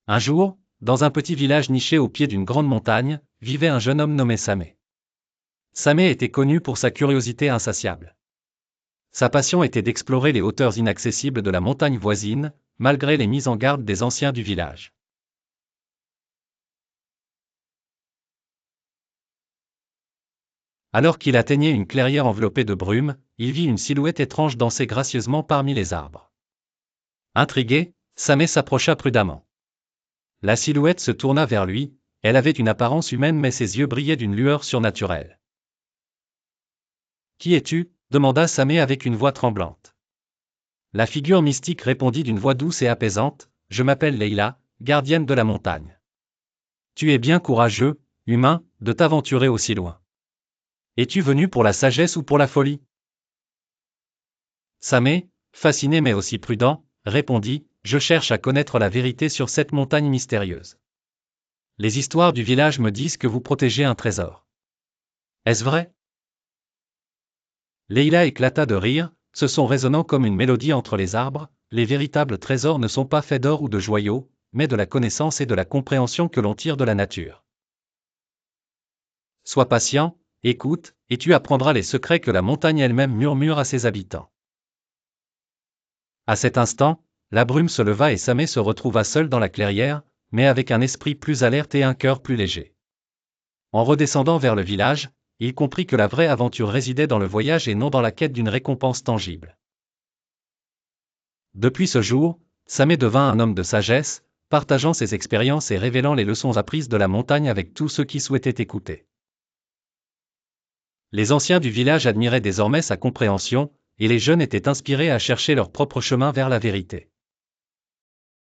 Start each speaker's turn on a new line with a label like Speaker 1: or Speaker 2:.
Speaker 1: Un jour, dans un petit village niché au pied d'une grande montagne, vivait un jeune homme nommé Samé. Samé était connu pour sa curiosité insatiable. Sa passion était d'explorer les hauteurs inaccessibles de la montagne voisine, malgré les mises en garde des anciens du village. Alors qu'il atteignait une clairière enveloppée de brume, il vit une silhouette étrange danser gracieusement parmi les arbres. Intrigué, Samé s'approcha prudemment. La silhouette se tourna vers lui, elle avait une apparence humaine mais ses yeux brillaient d'une lueur surnaturelle. « Qui es-tu » demanda Samé avec une voix tremblante. La figure mystique répondit d'une voix douce et apaisante, « Je m'appelle Leila, gardienne de la montagne. Tu es bien courageux, humain, de t'aventurer aussi loin. Es-tu venu pour la sagesse ou pour la folie » Samé, fasciné mais aussi prudent, répondit, « Je cherche à connaître la vérité sur cette montagne mystérieuse. Les histoires du village me disent que vous protégez un trésor. Est-ce vrai » Leila éclata de rire, ce son résonnant comme une mélodie entre les arbres, les véritables trésors ne sont pas faits d'or ou de joyaux, mais de la connaissance et de la compréhension que l'on tire de la nature. Sois patient, écoute, et tu apprendras les secrets que la montagne elle-même murmure à ses habitants. À cet instant, la brume se leva et Samé se retrouva seul dans la clairière, mais avec un esprit plus alerte et un cœur plus léger. En redescendant vers le village, il comprit que la vraie aventure résidait dans le voyage et non dans la quête d'une récompense tangible. Depuis ce jour, Samé devint un homme de sagesse, partageant ses expériences et révélant les leçons apprises de la montagne avec tous ceux qui souhaitaient écouter. Les anciens du village admiraient désormais sa compréhension, et les jeunes étaient inspirés à chercher leur propre chemin vers la vérité.